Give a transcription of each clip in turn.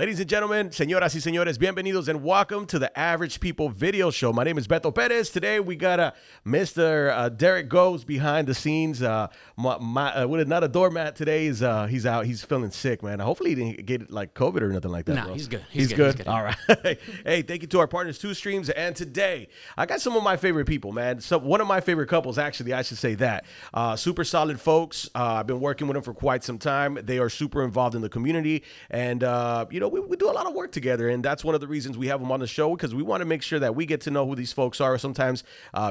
Ladies and gentlemen, señoras y señores, bienvenidos and welcome to the Average People video show. My name is Beto Perez. Today we got Mr. Derek Goes behind the scenes. With not a doormat today. He's out. He's feeling sick, man. Hopefully he didn't get like COVID or nothing like that. No, bro. he's good. He's good. All right. Hey, thank you to our partners, Two Streams. And today I got some of my favorite people, man. So one of my favorite couples, actually, I should say that. Super solid folks. I've been working with them for quite some time. They are super involved in the community, and we do a lot of work together, and that's one of the reasons we have them on the show, because we want to make sure that we get to know who these folks are. Sometimes,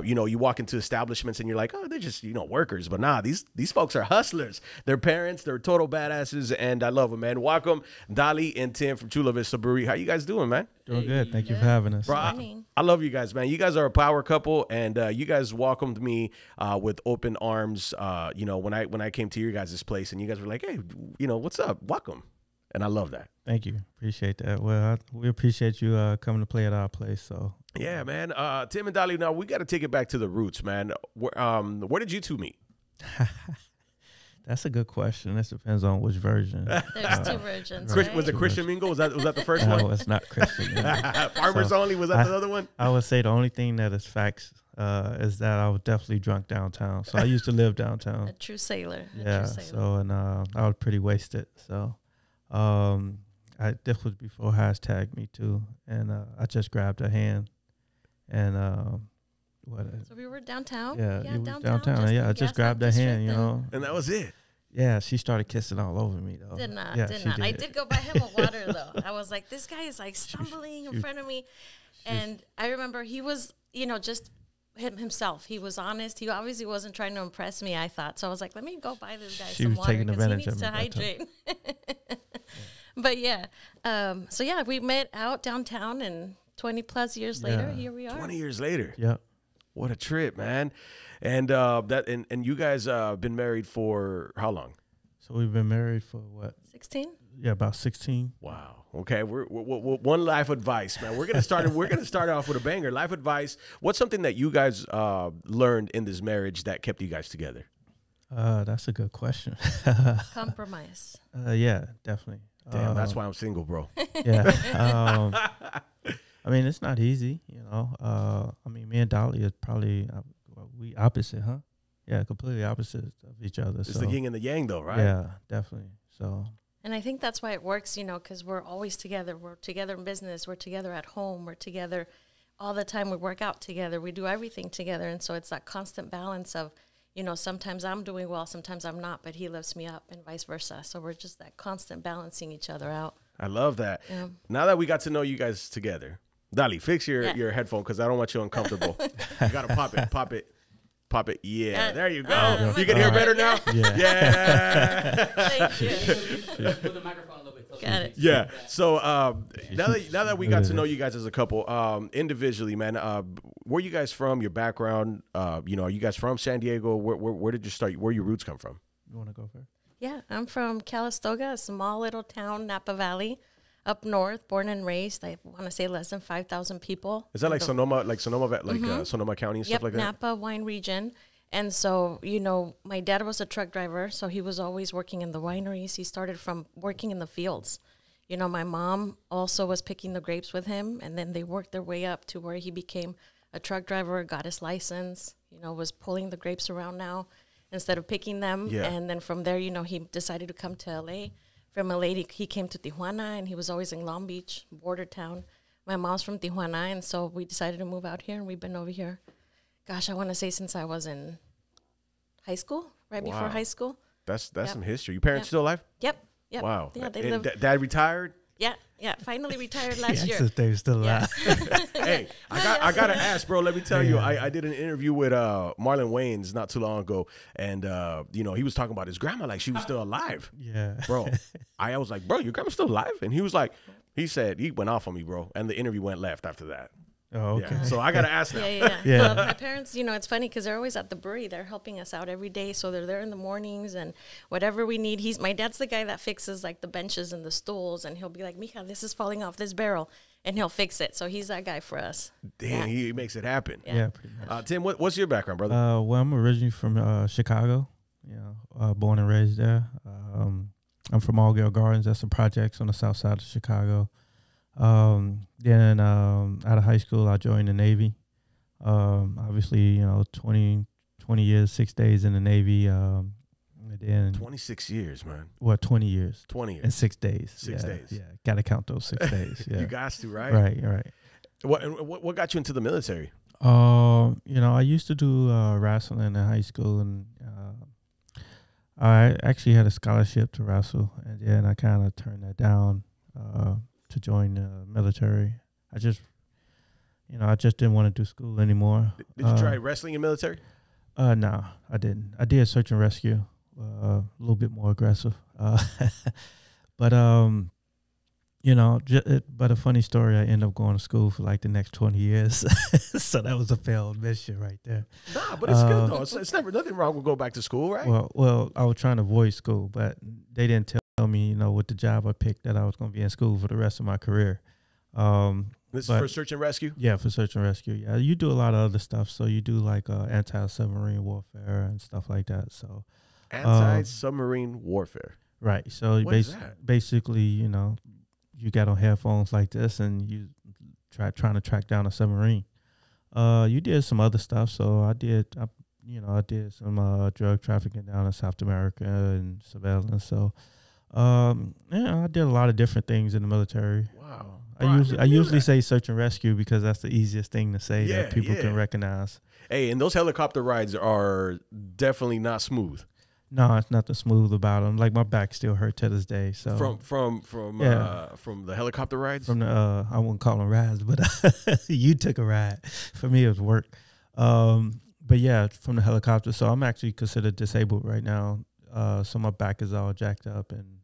you walk into establishments and you're like, oh, they're just, workers. But nah, these folks are hustlers. They're parents. They're total badasses, and I love them, man. Welcome, Dali and Tim from Chula Vista Brewery. How you guys doing, man? Doing good. Thank you for having us. Bro, I love you guys, man. You guys are a power couple, and you guys welcomed me with open arms, when I came to your guys' place, and you guys were like, hey, what's up? Welcome. And I love that. Thank you. Appreciate that. Well, we appreciate you coming to play at our place. So yeah, man. Tim and Dali, now we got to take it back to the roots, man. Where did you two meet? That's a good question. This depends on which version. There's two versions. Right? Was it Christian Mingle? Was that the first one? No, it's not Christian. Farmers Only, was that the other one? I would say the only thing that is facts is that I was definitely drunk downtown. So I used to live downtown. A true sailor. Yeah. So I was pretty wasted. So this was before #MeToo, and I just grabbed her hand, and So we were downtown. Yeah, downtown. Yeah, I just grabbed her hand, and that was it. Yeah, she started kissing all over me though. Did not. Did. I did go buy him a water though. I was like, this guy is like stumbling in front of me, and I remember he was, just himself. He was honest. He obviously wasn't trying to impress me, I thought. So I was like, let me go buy this guy some water because he needs to hydrate. But yeah, we met out downtown, and 20 plus years later, here we are. 20 years later. Yeah. What a trip, man. And and you guys been married for how long? So we've been married for what? 16. Yeah, about 16. Wow. Okay. We're one life advice, man. We're gonna start off with a banger. Life advice. What's something that you guys learned in this marriage that kept you guys together? That's a good question. Compromise. Yeah, definitely. Damn, that's why I'm single, bro. Yeah. I mean, it's not easy, me and Dolly is probably we opposite, huh? Yeah, completely opposite of each other. It's the yin and the yang, though, right? Yeah, definitely. So. And I think that's why it works, because we're always together. We're together in business. We're together at home. We're together all the time. We work out together. We do everything together. And so it's that constant balance of, sometimes I'm doing well, sometimes I'm not, but he lifts me up and vice versa. So we're just that constant balancing each other out. I love that. Yeah. Now that we got to know you guys together, Dali, fix your headphone because I don't want you uncomfortable. You got to pop it. Yeah, there you go. You can hear better now? Yeah. Thank you. Put the microphone a little bit closer. Got it. Yeah. So now that we got to know you guys as a couple, individually, man, where you guys from? Your background? Are you guys from San Diego? Where did you start? Where your roots come from? You want to go first? Yeah, I'm from Calistoga, a small little town, Napa Valley, up north, born and raised. I want to say less than 5,000 people. Is that like Sonoma, Sonoma County and stuff like that? Napa wine region. And so, my dad was a truck driver, so he was always working in the wineries. He started from working in the fields. My mom also was picking the grapes with him, and then they worked their way up to where he became a truck driver, got his license, was pulling the grapes around now instead of picking them. Yeah. And then from there, he decided to come to L.A. From LA, he came to Tijuana, and he was always in Long Beach, border town. My mom's from Tijuana, and so we decided to move out here, and we've been over here, gosh, I want to say since I was in high school, before high school. That's some history. Your parents still alive? Yep. Wow. Yeah, they and live. Dad retired? Yeah, finally retired last year. They're still alive. Hey, I gotta ask, bro. Let me tell you, I did an interview with Marlon Wayans not too long ago, and he was talking about his grandma like she was still alive. Yeah, bro. I was like, bro, your grandma's still alive, and he was like, he went off on me, bro, and the interview went left after that. Oh, okay. Yeah. So I gotta ask now. Yeah. Well, my parents, it's funny because they're always at the brewery. They're helping us out every day, so they're there in the mornings and whatever we need. My dad's the guy that fixes like the benches and the stools, and he'll be like, "Mija, this is falling off this barrel," and he'll fix it. So he's that guy for us. Damn, he makes it happen. Yeah, pretty much. Tim, what's your background, brother? Well, I'm originally from Chicago. Born and raised there. I'm from Allgale Gardens. That's the projects on the south side of Chicago. Then out of high school, I joined the Navy. Obviously, 20 years, 6 days in the Navy. And then 26 years, man. What, 20 years? 20 years. And 6 days. 6 days. Yeah, got to count those 6 days. Yeah. You got to, right? Right. What got you into the military? I used to do wrestling in high school, and I actually had a scholarship to wrestle, and then I kind of turned that down to join the military. I just didn't want to do school anymore. Did you try wrestling in military? No, I didn't. I did search and rescue, a little bit more aggressive. But but a funny story, I ended up going to school for like the next 20 years. So that was a failed mission right there. Nah, but it's good though. It's never nothing wrong with going back to school, right? Well, I was trying to avoid school, but they didn't tell me, with the job I picked, that I was going to be in school for the rest of my career. This is for search and rescue? Yeah, for search and rescue. Yeah, you do a lot of other stuff. So you do like anti-submarine warfare and stuff like that. So anti-submarine warfare. Right. So basically, you got on headphones like this and you trying to track down a submarine. You did some other stuff. So I did some drug trafficking down in South America and surveillance. So I did a lot of different things in the military. Wow. I usually say search and rescue because that's the easiest thing to say that people can recognize. Hey, and those helicopter rides are definitely not smooth. No, it's nothing smooth about them. Like my back still hurt to this day. So from the helicopter rides. From the I wouldn't call them rides, but you took a ride. For me, it was work. But yeah, from the helicopter. So I'm actually considered disabled right now. So my back is all jacked up and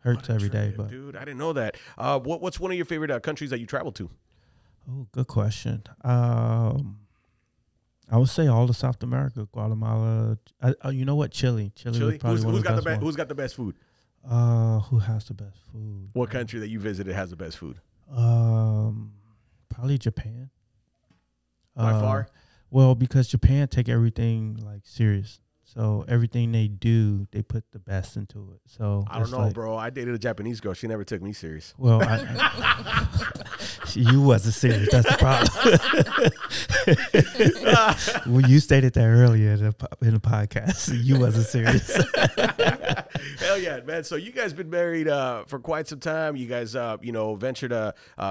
hurts every day. But dude, I didn't know that. What's one of your favorite countries that you traveled to? Oh, good question. I would say all of South America, Guatemala. You know what? Chile. Chile. Who's got the best food? Who has the best food? What country that you visited has the best food? Probably Japan. By far? Well, because Japan take everything like serious. So everything they do, they put the best into it. So I don't know, bro. I dated a Japanese girl. She never took me serious. Well, you wasn't serious. That's the problem. Well, you stated that earlier in the podcast. You wasn't serious. Hell yeah, man. So you guys been married for quite some time. You guys,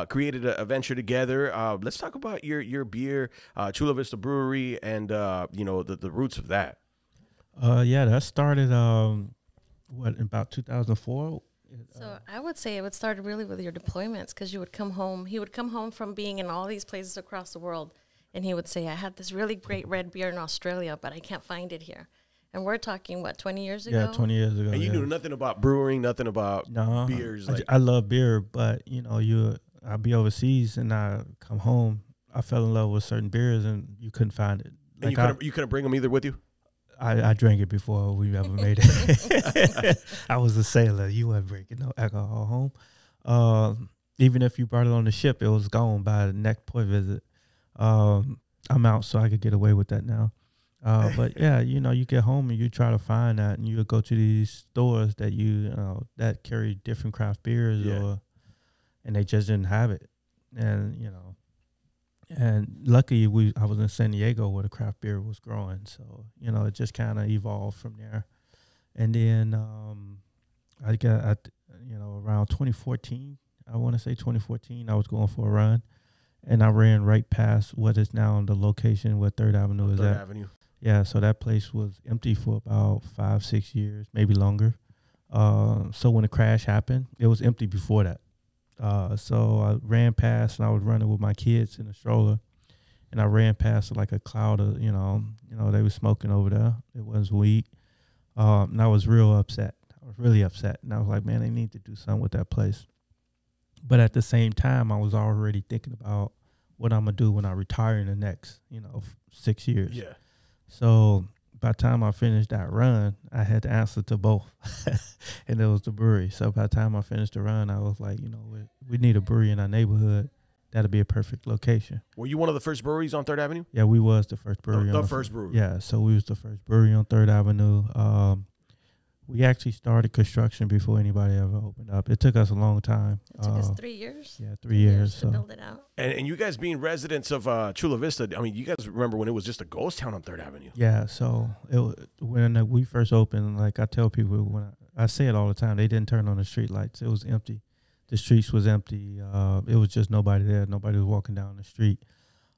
created a venture together. Let's talk about your beer, Chula Vista Brewery, and the roots of that. That started in about 2004. So I would say it started really with your deployments, because you would come home. He would come home from being in all these places across the world, and he would say, "I had this really great red beer in Australia, but I can't find it here." And we're talking 20 years ago? Yeah, 20 years ago. And you knew nothing about brewing, nothing about beers. I love beer, but I'll be overseas and I come home. I fell in love with certain beers and you couldn't find it. And you couldn't bring them either with you? I drank it before we ever made it. I was a sailor. You weren't bringing no alcohol home. Even if you brought it on the ship, it was gone by the next port visit. I'm out, so I could get away with that now. But yeah, you get home and you try to find that, and you go to these stores that that carry different craft beers, and they just didn't have it. And luckily I was in San Diego where the craft beer was growing, so it just kind of evolved from there. And then I got around 2014, I want to say 2014, I was going for a run, and I ran right past what is now the location where 3rd Avenue is at. 3rd Avenue. Yeah, so that place was empty for about 5-6 years, maybe longer. So when the crash happened, it was empty before that. So I ran past, and I was running with my kids in a stroller, and I ran past like a cloud of, they were smoking over there. It was weed. And I was real upset. I was really upset. And I was like, man, they need to do something with that place. But at the same time, I was already thinking about what I'm going to do when I retire in the next, 6 years. Yeah. So by the time I finished that run, I had to answer to both, and it was the brewery. So by the time I finished the run, I was like, we need a brewery in our neighborhood. That'll be a perfect location. Were you one of the first breweries on 3rd Avenue? Yeah, we was the first brewery. The first brewery. Yeah, so we was the first brewery on 3rd Avenue. We actually started construction before anybody ever opened up. It took us a long time. It took us 3 years. Yeah, 3 years. to So build it out. And you guys being residents of Chula Vista, I mean, you guys remember when it was just a ghost town on 3rd Avenue? yeah, so when we first opened, like I tell people, when I say it all the time, they didn't turn on the street lights. It was empty. The streets was empty. It was just nobody there. Nobody was walking down the street.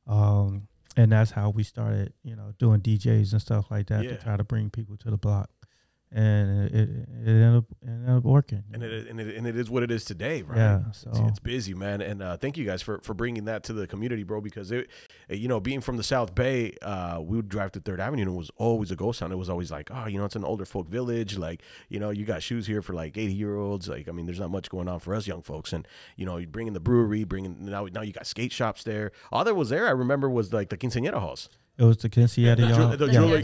And that's how we started, doing DJs and stuff like that to try to bring people to the block. And it ended up working. And it is what it is today, right? Yeah, so it's busy, man. And thank you guys for bringing that to the community, bro. Because being from the South Bay, we would drive to 3rd Avenue, and it was always a ghost town. It was always like, it's an older folk village. Like, you got shoes here for like 80-year-olds. Like, I mean, there's not much going on for us young folks. And you bring in the brewery, now you got skate shops there. All that was there, I remember, was like the quinceañera halls. it was the quinceañera, the jewelry,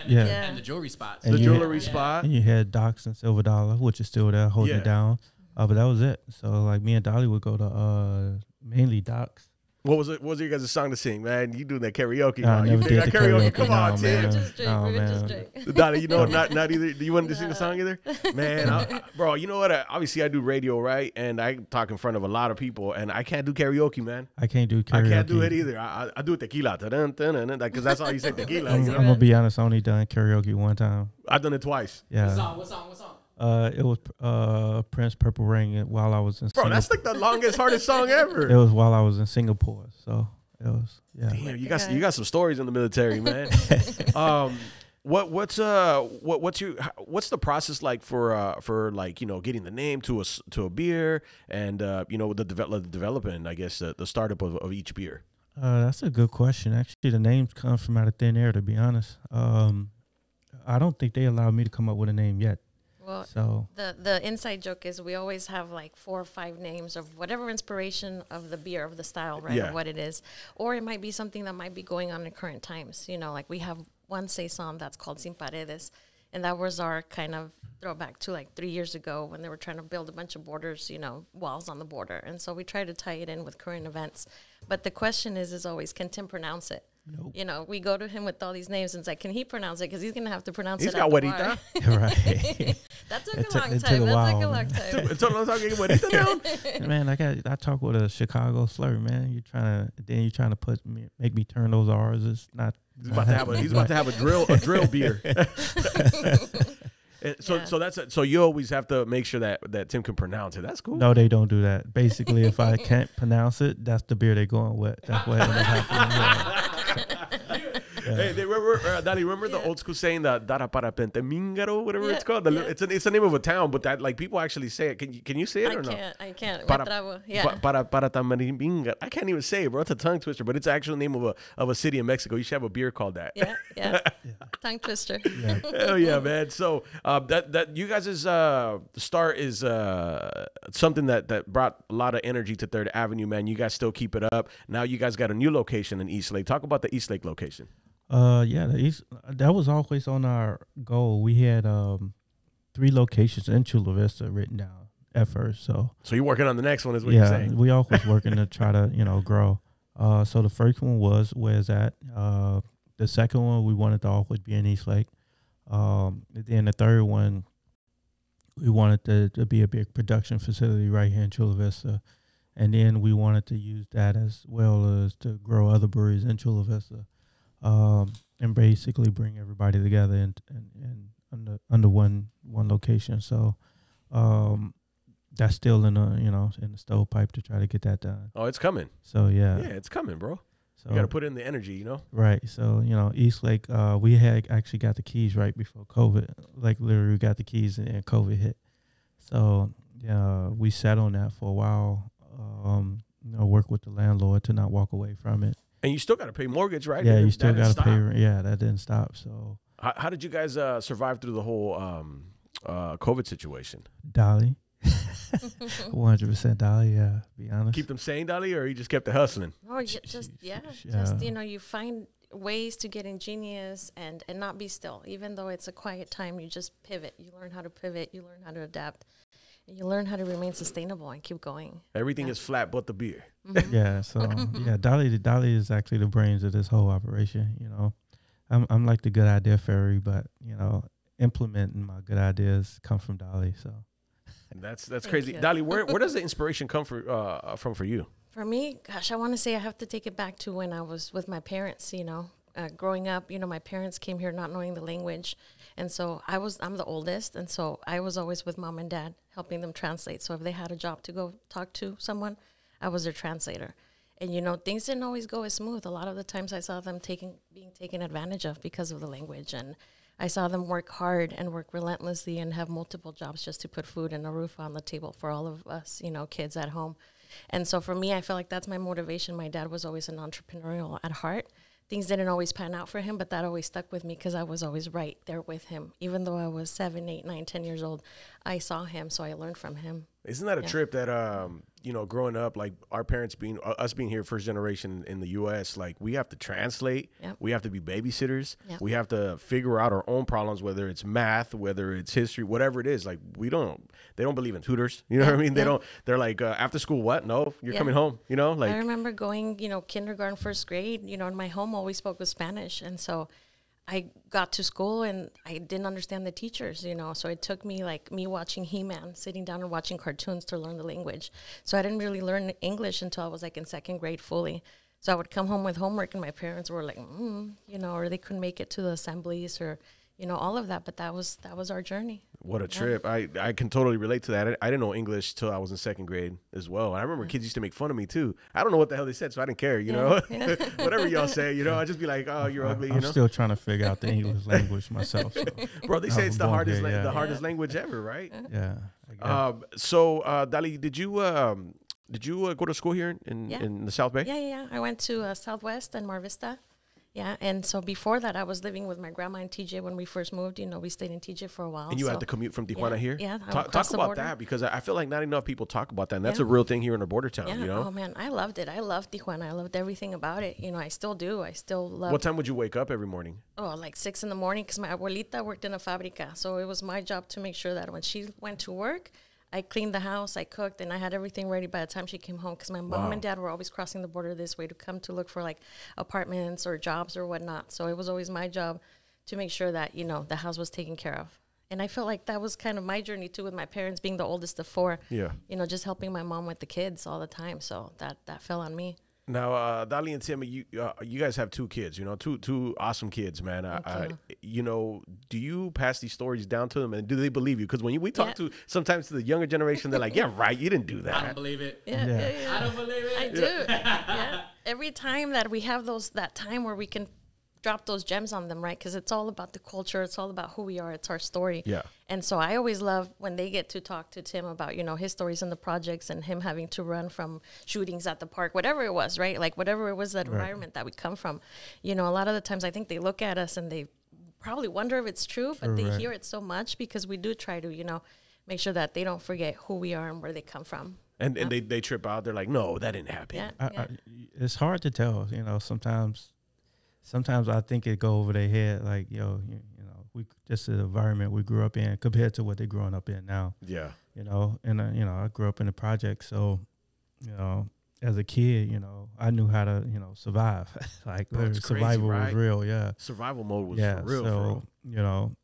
And the jewelry spots. the jewelry spot. and you had Docs and Silver Dollar, which is still there holding it down. But that was it. So like me and Dolly would go to mainly Docs. What was it? What was your guys' song to sing, man? You doing that karaoke? Nah, I never did that the karaoke. karaoke. Come on, No, Tim. man. Just drink. Oh, We would just man. drink. Dolly, not either. Do you want to sing the song either? Man, bro, you know what? Obviously, I do radio, right? And I talk in front of a lot of people, and I can't do karaoke, man. I can't do karaoke. I can't do it either. I do tequila, because that's all you say, tequila. I'm gonna be honest. I only done karaoke one time. I've done it twice. Yeah. What song? It was Prince Purple Rain while I was in Bro, Singapore. that's like the longest, hardest song It ever. was while I was in Singapore. So it was, yeah. Damn, you got some stories in the military, man. What's the process like for like getting the name to a beer and the development, I guess the startup of each beer. That's a good question. Actually, the names come from out of thin air, to be honest. I don't think they allowed me to come up with a name yet. Well, So the inside joke is we always have like 4 or 5 names of whatever inspiration of the beer, of the style, right, Yeah. of what it is. Or it might be something that might be going on in current times. Like we have one saison that's called Sin Paredes, and that was our kind of throwback to like 3 years ago when they were trying to build a bunch of borders, walls on the border. And so we try to tie it in with current events. But the question is always, can Tim pronounce it? Nope. We go to him with all these names and it's like, can he prounce it? Because he's going to have to pronounce He's it. got at the huerita. bar. right. That took It a long took time. a That while, took a man. long time. So I'm talking huerita now. Man, I talk with a Chicago slur, man. You're trying to make me turn those R's. It's not. He's about to have a drill beer. So you always have to make sure that Tim can pronounce it. That's cool. No, they don't do that. Basically, if I can't pronounce it, that's the beer they're going with. That's what ended up happening. Hey, they remember, Danny, remember the old school saying that "Dara para Pentemingaro," whatever it's called. It's the name of a town, but that like people actually say it. Can you say it or no? I can't. Para- Trabo. Yeah. Para Tamarimbinga. I can't even say it, bro. It's a tongue twister, but it's the actual name of a city in Mexico. You should have a beer called that. Yeah. Tongue twister. Yeah. Hell yeah, man. So that you guys' start is something that brought a lot of energy to 3rd Avenue, man. You guys still keep it up. Now you guys got a new location in East Lake. Talk about the East Lake location. That was always on our goal. We had 3 locations in Chula Vista written down at first. So you're working on the next one, is what you're saying. we always working to try to grow. So the first one was where's that. The second one we wanted to always be in East Lake. Then the third one we wanted to be a big production facility right here in Chula Vista. And then we wanted to use that as well as to grow other breweries in Chula Vista. And basically bring everybody together and under one location. So that's still in the stovepipe to try to get that done. Oh, it's coming. So Yeah, it's coming, bro. So You got to put in the energy, right. So East Lake, we had actually got the keys right before COVID. Like literally, we got the keys and COVID hit. So we sat on that for a while. Work with the landlord to not walk away from it. And you still got to pay mortgage, right? Yeah, you still got to pay. Rent. Yeah, that didn't stop. So How did you guys survive through the whole COVID situation? Dolly, 100% Dolly. Yeah, be honest. Keep them sane, Dolly, or you just kept it hustling? Oh, just you find ways to get ingenious and not be still. Even though it's a quiet time, you just pivot. You learn how to pivot. You learn how to adapt. And you learn how to remain sustainable and keep going. Everything is flat but the beer. Yeah, so Dolly is actually the brains of this whole operation. I'm like the good idea fairy, but implementing my good ideas come from Dolly. So that's crazy. Dolly, where does the inspiration come from for you? For me, gosh, I want to say I have to take it back to when I was with my parents, growing up, my parents came here not knowing the language. And so I'm the oldest. And so I was always with mom and dad helping them translate. So if they had a job to go talk to someone, I was their translator. And, things didn't always go as smooth. A lot of the times I saw them being taken advantage of because of the language. And I saw them work hard and work relentlessly and have multiple jobs just to put food and a roof on the table for all of us, kids at home. And so for me, I feel like that's my motivation. My dad was always an entrepreneurial at heart. Things didn't always pan out for him, but that always stuck with me because I was always right there with him. Even though I was 7, 8, 9, 10 years old, I saw him, so I learned from him. Isn't that a trip that, growing up, like our parents us being here first generation in the U.S., like we have to translate, we have to be babysitters, we have to figure out our own problems, whether it's math, whether it's history, whatever it is. Like they don't believe in tutors. You know what I mean? They're like, after school, what? No, you're coming home, like. I remember going, kindergarten, first grade, in my home always spoke with Spanish. And so I got to school and I didn't understand the teachers, so it took me like me watching He-Man, sitting down and watching cartoons to learn the language. So I didn't really learn English until I was like in second grade fully. So I would come home with homework and my parents were like, or they couldn't make it to the assemblies or, all of that. But that was our journey. What a trip. I can totally relate to that. I didn't know English till I was in second grade as well. And I remember kids used to make fun of me too. I don't know what the hell they said, so I didn't care, whatever y'all say, I'd just be like, oh, you're ugly, I'm still trying to figure out the English language myself. So. Bro, they say it's the hardest language ever, right? Yeah. So, Dali, did you go to school here in the South Bay? Yeah. I went to Southwest and Mar Vista. Yeah, and so before that, I was living with my grandma in TJ when we first moved. We stayed in TJ for a while. And you had to commute from Tijuana here? Yeah. Talk about that, because I feel like not enough people talk about that. And that's a real thing here in a border town, Oh, man, I loved it. I loved Tijuana. I loved everything about it. I still do. I still love. What time would you wake up every morning? Oh, like 6 in the morning, because my abuelita worked in a fábrica. So it was my job to make sure that when she went to work, I cleaned the house, I cooked, and I had everything ready by the time she came home, because my mom and dad were always crossing the border this way to come to look for like apartments or jobs or whatnot. So it was always my job to make sure that, the house was taken care of. And I felt like that was kind of my journey too, with my parents being the oldest of 4. Yeah. Just helping my mom with the kids all the time. So that fell on me. Now, Dali and Tim, you guys have 2 kids, two awesome kids, man. Do you pass these stories down to them, and do they believe you? Because when we talk to sometimes to the younger generation, they're like, yeah, right, you didn't do that. I don't believe it. Yeah. I don't believe it. I do. Yeah. Every time that we have that time where we can drop those gems on them, right? Because it's all about the culture. It's all about who we are. It's our story. Yeah. And so I always love when they get to talk to Tim about, his stories in the projects and him having to run from shootings at the park, whatever it was, right? Like whatever it was, that environment that we come from. A lot of the times I think they look at us and they probably wonder if it's true, but they hear it so much because we do try to, make sure that they don't forget who we are and where they come from. And they trip out. They're like, no, that didn't happen. Yeah. It's hard to tell, Sometimes I think it go over their head, like, we just the environment we grew up in compared to what they're growing up in now. Yeah. And I grew up in the project, so, as a kid, I knew how to, survive. Like, survival was real, yeah. Survival mode was for real. So,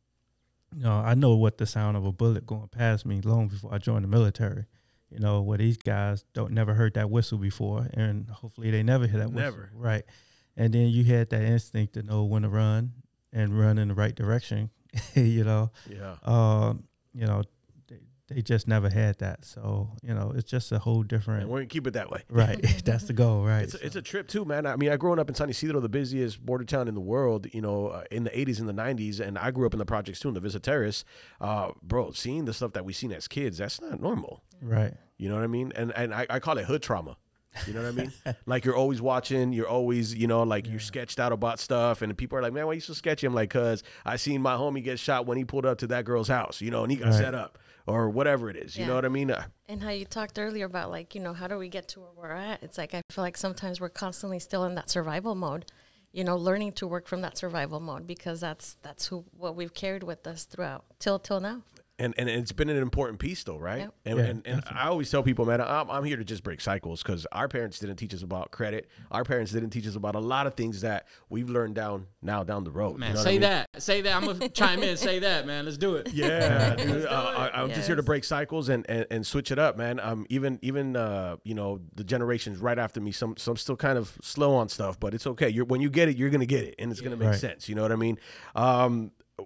I know what the sound of a bullet going past me long before I joined the military. Where these guys never heard that whistle before, and hopefully they never hear that whistle. Never. Right. And then you had that instinct to know when to run and run in the right direction, Yeah. They just never had that. So, it's just a whole different. And we're going to keep it that way. Right. That's the goal, right? It's a trip too, man. I mean, I grew up in San Isidro, the busiest border town in the world, in the 80s and the 90s. And I grew up in the projects too, in the Vista Terrace. Bro, seeing the stuff that we seen as kids, that's not normal. Right. You know what I mean? And I call it hood trauma. You know what I mean? Like, you're always watching, you're always, you're sketched out about stuff. And people are like, man, why are you so sketchy? I'm like, because I seen my homie get shot when he pulled up to that girl's house, and he got set up or whatever it is. You know what I mean? And how you talked earlier about, like, how do we get to where we're at? It's like, I feel like sometimes we're constantly still in that survival mode, learning to work from that survival mode, because that's what we've carried with us throughout till now. And it's been an important piece, though, right? Yep. And I always tell people, man, I'm here to just break cycles, because our parents didn't teach us about credit. Our parents didn't teach us about a lot of things that we've learned down the road. Man, you know say what I mean? that. Say that. I'm gonna chime in. Say that, man. Let's do it. Yeah, dude. I'm just here to break cycles and switch it up, man. Even you know, the generations right after me, some still kind of slow on stuff, but it's okay. When you get it, you're gonna get it, and it's gonna make sense. You know what I mean?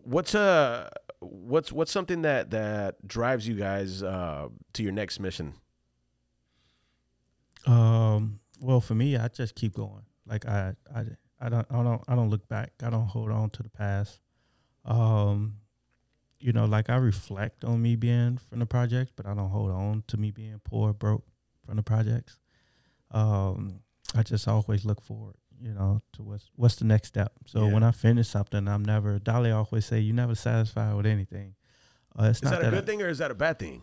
What's something that drives you guys to your next mission? Well, for me, I just keep going. Like I don't look back. I don't hold on to the past. You know, like I reflect on me being from the projects, but I don't hold on to me being poor, broke from the projects. I just always look forward, you know, to what's the next step. So when I finish something, I'm never. Dolly always say, "You never satisfied with anything." Is that a good thing or is that a bad thing?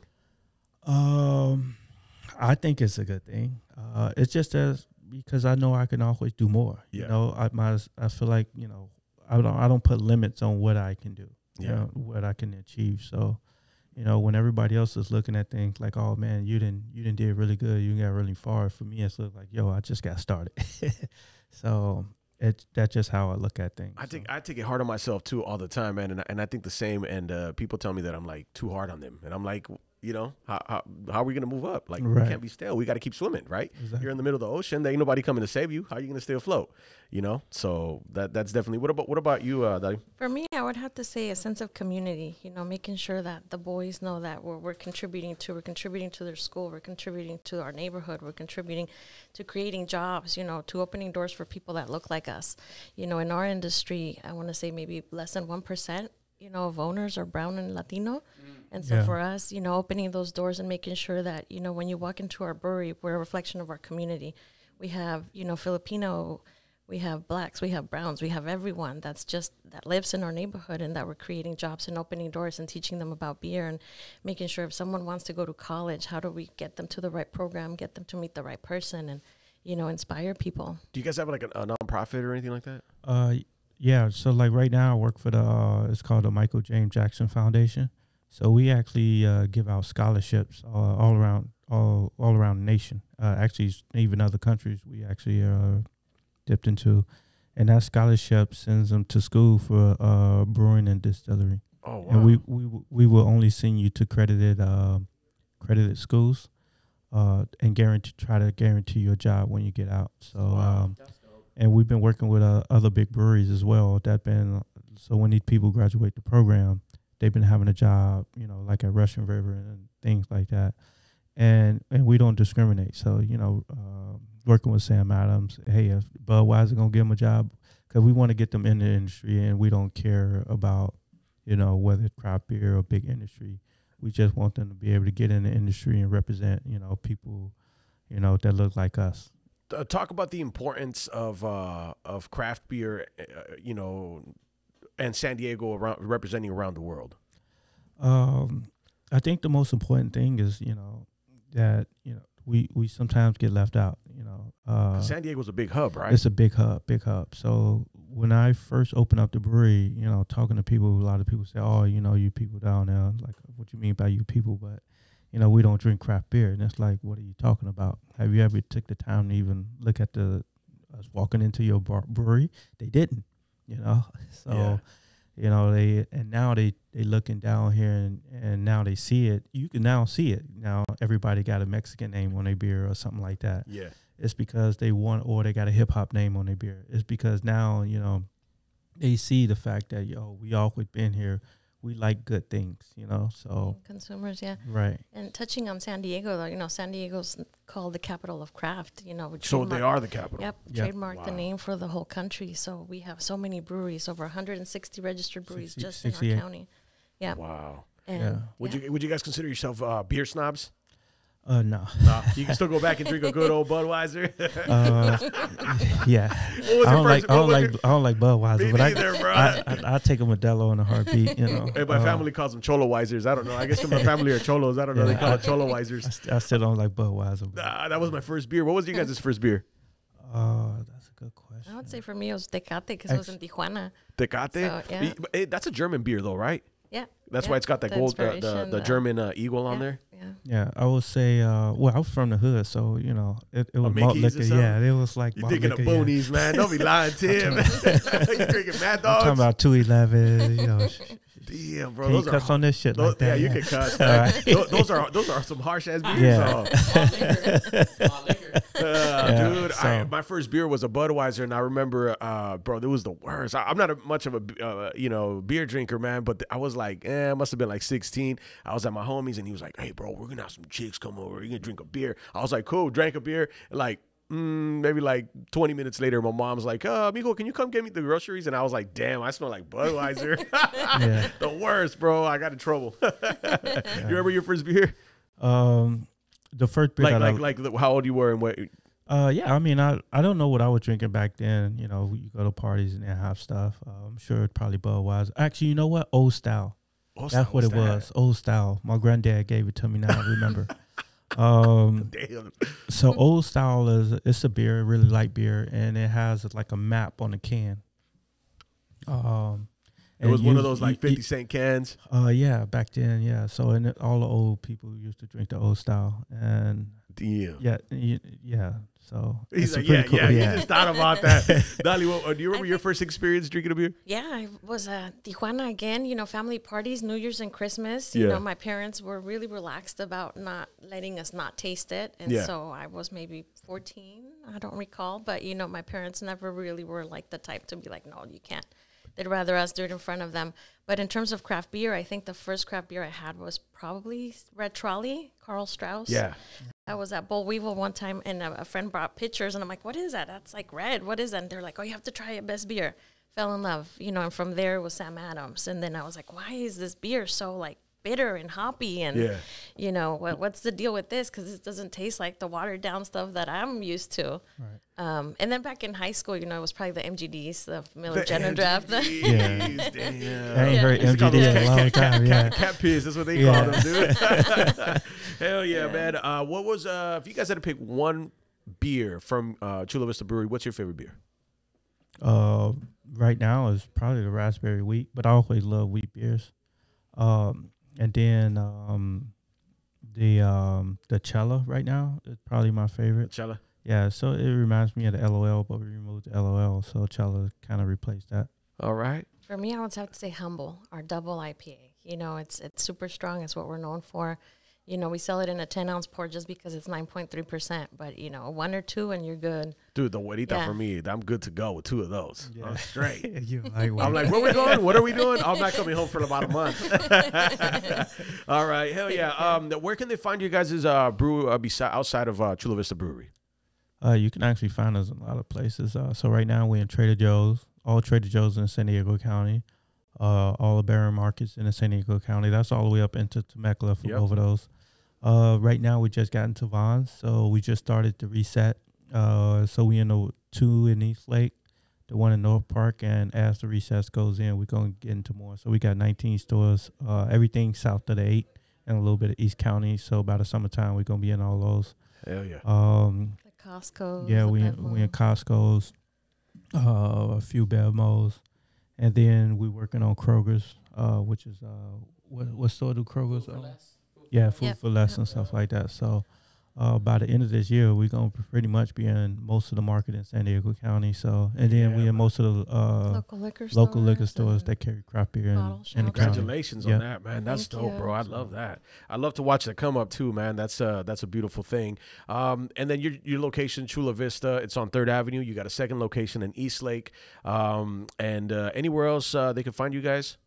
I think it's a good thing. It's just because I know I can always do more. Yeah. You know, I feel like, you know, I don't put limits on what I can do. You know, what I can achieve. So, you know, when everybody else is looking at things like, oh man, you didn't did really good, you got really far. For me, it's like, yo, I just got started. So that's just how I look at things. I take it hard on myself too all the time, man, and I think the same. And people tell me that I'm like too hard on them, and I'm like, you know, how are we gonna move up? Like we can't be stale. We got to keep swimming, right? Exactly. You're in the middle of the ocean. There ain't nobody coming to save you. How are you gonna stay afloat? You know. So that's definitely. What about you, Dali? For me, I would have to say a sense of community. You know, making sure that the boys know that we're contributing to their school, we're contributing to our neighborhood, we're contributing to creating jobs. You know, to opening doors for people that look like us. You know, in our industry, I want to say maybe less than 1%. You know, of owners are brown and Latino. And so for us, you know, opening those doors and making sure that, you know, when you walk into our brewery, we're a reflection of our community. We have, you know, Filipino, we have blacks, we have browns, we have everyone that lives in our neighborhood, and that we're creating jobs and opening doors and teaching them about beer and making sure if someone wants to go to college, how do we get them to the right program, get them to meet the right person, and, you know, inspire people. Do you guys have like a nonprofit or anything like that? Yeah. So like right now I work for it's called the Michael James Jackson Foundation. So we actually give out scholarships all around the nation. Actually, even other countries we actually dipped into, and that scholarship sends them to school for brewing and distillery. Oh wow! And we will only send you to credited schools, and try to guarantee you a job when you get out. So and we've been working with other big breweries as well. So when these people graduate the program, they've been having a job, you know, like at Russian River and things like that. And we don't discriminate. So, you know, working with Sam Adams, hey, if Budweiser going to give them a job, because we want to get them in the industry, and we don't care about, you know, whether it's craft beer or big industry. We just want them to be able to get in the industry and represent, you know, people, you know, that look like us. Talk about the importance of craft beer, you know, and San Diego representing around the world. I think the most important thing is, you know, that, you know, we sometimes get left out, you know. San Diego's a big hub, right? It's a big hub. So when I first opened up the brewery, you know, talking to people, a lot of people say, oh, you know, you people down there, like, what you mean by you people? But, you know, we don't drink craft beer. And it's like, what are you talking about? Have you ever took the time to even look at us walking into your brewery? They didn't, you know. So, you know, now they looking down here and now they see it. You can now see it. Now everybody got a Mexican name on their beer or something like that. Yeah. It's because they got a hip hop name on their beer. It's because now, you know, they see the fact that, yo, we always been here. We like good things, you know, so. Consumers, yeah. Right. And touching on San Diego, though, you know, San Diego's called the capital of craft, you know. So they are the capital. Yep, trademarked the name for the whole country. So we have so many breweries, over 160 registered breweries just in our county. Yeah. Wow. And Would you guys consider yourself beer snobs? No. You can still go back and drink a good old Budweiser. Yeah. I don't like Budweiser, Me but neither, bro. I take a Modelo in a heartbeat, you know. Hey, my family calls them Cholo Weisers. I don't know. I guess my family are Cholos. I don't know. They call it Cholo Weisers. I still don't like Budweiser. That was my first beer. What was you guys' first beer? That's a good question. I would say for me it was Tecate because it was in Tijuana. Tecate? So, yeah. That's a German beer though, right? Yeah. That's yeah. why it's got that The gold, inspiration, the German eagle on there. Yeah. Yeah, I would say, well, I was from the hood, so, you know, it was malt Mickey's or liquor. something? Yeah, it was like You malt thinking of liquor, yeah. boonies, man. Don't be lying, Tim. You drinking Mad I'm talking Dogs? about 211, you know. Damn, bro. Can you Those cuss are, on this shit those, like that? yeah, you can cuss. All Man. right. Those are some harsh ass beers. Yeah. Dude, so- my first beer was a Budweiser, and I remember, bro, it was the worst. I'm not much of a beer drinker, man, but I was like, I must have been like 16. I was at my homies, and he was like, hey, bro, we're gonna have some chicks come over. You're gonna drink a beer. I was like, cool. Drank a beer, and like. Maybe like 20 minutes later, my mom's like, amigo, can you come get me the groceries? And I was like, damn, I smell like Budweiser. Yeah. The worst, bro. I got in trouble. You remember your first beer? The first beer Like how old you were and what? yeah, I mean, I don't know what I was drinking back then. You know, you go to parties and they have stuff. I'm sure it's probably Budweiser. Actually, you know what? Old Style. That's what it was. Old Style. My granddad gave it to me now. I remember. Damn. So Old Style it's a beer, really light beer, and it has like a map on the can. It was one of those like 50-cent cans. Yeah, back then, yeah. So all the old people used to drink the Old Style, and Damn. yeah. So He's like, pretty cool, yeah. You just thought about that. Dali, do you remember your first experience drinking a beer? Yeah, I was Tijuana again, you know, family parties, New Year's and Christmas. You Yeah. know, my parents were really relaxed about not letting us not taste it. And Yeah. so I was maybe 14, I don't recall. But, you know, my parents never really were like the type to be like, no, you can't. They'd rather us do it in front of them. But in terms of craft beer, I think the first craft beer I had was probably Red Trolley, Carl Strauss. Yeah. I was at Boll Weevil one time, and a friend brought pictures, and I'm like, what is that? That's like red. What is that? And they're like, oh, you have to try it, best beer. Fell in love, you know, and from there was Sam Adams. And then I was like, why is this beer so, like, bitter and hoppy? And, you know, what's the deal with this? Because it doesn't taste like the watered-down stuff that I'm used to. Right. And then back in high school, you know, it was probably the MGDs, the Miller Jenner draft. Yeah. Damn. I ain't heard MGD in a long time. Yeah. Cat piss, that's what they Yeah. call them, dude. Hell yeah, man. What was if you guys had to pick one beer from Chula Vista Brewery, what's your favorite beer? Right now is probably the raspberry wheat, but I always love wheat beers. And then the Chela right now is probably my favorite. Chela? Yeah, so it reminds me of the LOL, but we removed the LOL, so Chela kind of replaced that. All right. For me, I would have to say Humble, our double IPA. You know, it's super strong. It's what we're known for. You know, we sell it in a 10-ounce pour just because it's 9.3%. But, you know, one or two and you're good. Dude, the Juanita for me, I'm good to go with two of those. Yeah. I'm straight. I'm like, where we going? What are we doing? I'm not coming home for about a month. All right. Hell yeah. Where can they find you guys' brew outside of Chula Vista Brewery? You can actually find us in a lot of places. So right now we're in Trader Joe's, all Trader Joe's in San Diego County, all the Barron Markets in the San Diego County. That's all the way up into Temecula for both of those. Right now we just got into Vaughn's, so we just started to reset. So we in the 2 in East Lake, the 1 in North Park, and as the recess goes in, we're going to get into more. So we got 19 stores, everything south of the 8 and a little bit of East County. So by the summertime, we're going to be in all those. Hell yeah. Costco. Yeah, we in Costco's, a few Bevmos, and then we working on Kroger's, which is what store do Kroger's? Food for less and stuff like that. So by the end of this year, we're gonna pretty much be in most of the market in San Diego County. So and then we in most of the local liquor stores that carry craft beer in the county. Congratulations on that, man. That's dope, bro. I love that. I love to watch the come up too, man. That's a beautiful thing. And then your location, Chula Vista, it's on 3rd Avenue. You got a second location in East Lake. And anywhere else they can find you guys?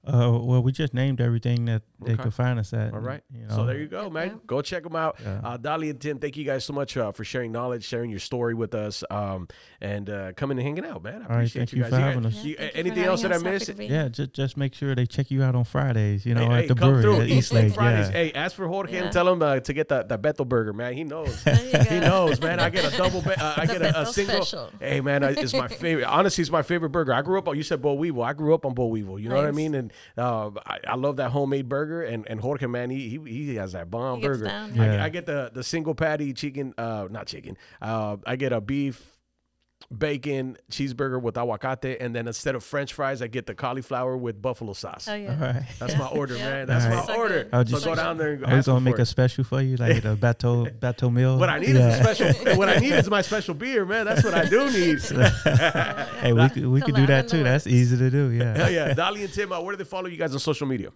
Well, we just named everything that they could find us at. All right. You know. So there you go, man. Go check them out. Yeah. Dali and Tim, thank you guys so much for sharing knowledge, sharing your story with us, and coming and hanging out, man. I appreciate you guys. for having us. Anything else that I missed? Yeah, just make sure they check you out on Fridays, you know, Hey, at the come brewery through. at East Lake. Fridays. Yeah. Hey, ask for Jorge and tell him to get the Beto burger, man. He knows. He knows, man. I get a double. I get a single. Special. Hey, man, it's my favorite. Honestly, it's my favorite burger. I grew up on. You said Boll Weevil. I grew up on Boll Weevil. You know what I mean? And I love that homemade burger. And Jorge, man, he has that bomb burger. Yeah. I get the single patty chicken. Not chicken. I get a beef bacon cheeseburger with aguacate, and then instead of French fries, I get the cauliflower with buffalo sauce. Oh, yeah. All right. That's my order, Yeah. man. That's All my order. I'll So just- go down there and I was ask gonna them make for a it. special for you, like a bateau meal. What I need is a special. What I need is my special beer, man. That's what I do need. Hey, we could do Collab that in too. the That's works. easy to do. Yeah. Hell yeah. Dolly and Tim, where do they follow you guys on social media?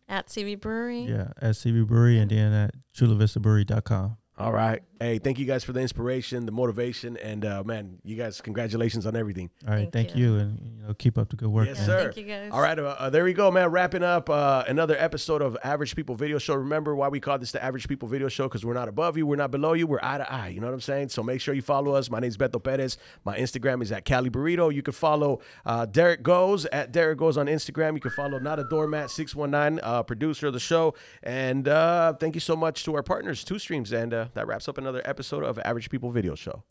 At CV Brewery. Yeah, at CB Brewery and then at ChulaVistaBrewery.com. All right. Hey, thank you guys for the inspiration, the motivation, and man, you guys, congratulations on everything. All right, Thank thank you. you, and keep up the good work. Yes, man. sir. Thank you, guys. All right, there we go, man. Wrapping up another episode of Average People Video Show. Remember why we call this the Average People Video Show? Because we're not above you, we're not below you, we're eye to eye. You know what I'm saying? So make sure you follow us. My name is Beto Perez. My Instagram is at Cali Burrito. You can follow Derek Goes at Derek Goes on Instagram. You can follow Not a Doormat 619, producer of the show. And thank you so much to our partners, Two Streams. And that wraps up another episode of Average People Video Show.